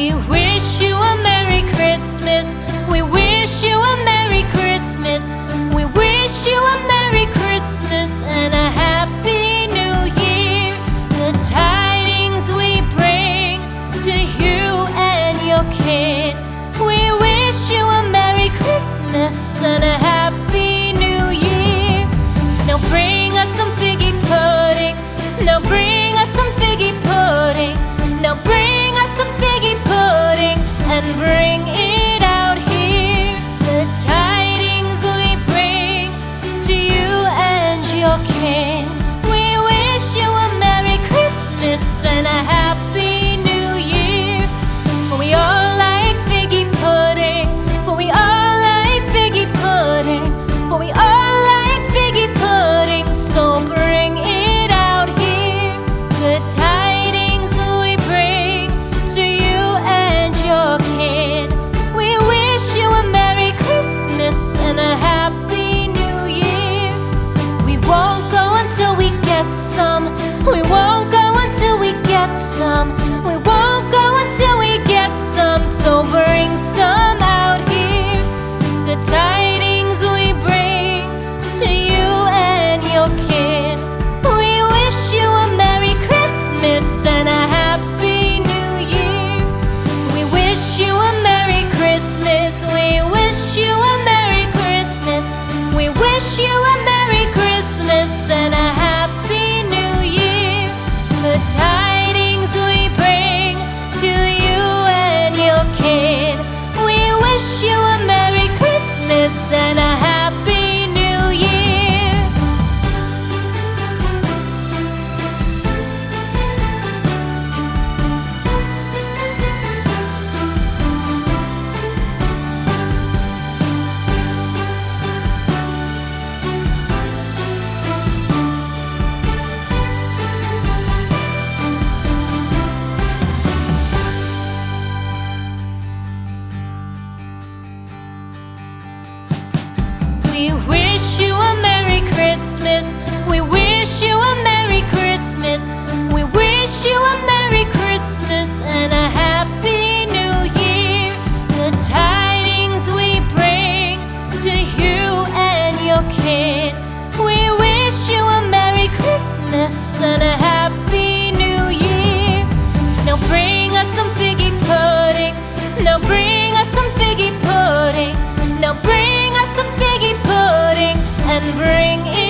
We wish you a Merry Christmas. We wish you a Merry Christmas. We wish you a Merry Christmas and a Happy New Year. The tidings we bring to you and your kid. We wish you a Merry Christmas and a Happy New Year. Now bring us some figgy pudding. Now bring us some figgy pudding. Now bring us some figgy pudding and bring it out here. The tidings we bring to you and your kin. We wish you a Merry Christmas and a Happy New Year. For we all like figgy pudding. For we all like figgy pudding. For we all like figgy pudding. So bring it out here. The tidings we bring to you and your kin. We wish you a Merry Christmas and a Happy New Year. We won't go until we get some. We won't go until we get some. We won't go until we get some. So bring some out here. The tidings we bring to you and your kin. We wish you a Merry Christmas and a Happy New Year. We wish you a Merry Christmas. We wish you a Merry Christmas. We wish you a Merry Christmas and a Happy New Year. The tidings we bring to you and your kid. We wish you a Merry Christmas and a Happy New Year. We wish you a Merry Christmas. We wish you a Merry Christmas. We wish you a Merry Christmas and a Happy New Year. The tidings we bring to you and your kid. We wish you a Merry Christmas and a Happy New Year. Now bring us some figgy pudding. Now bring us some figgy pudding. Now bring us some figgy pudding and bring it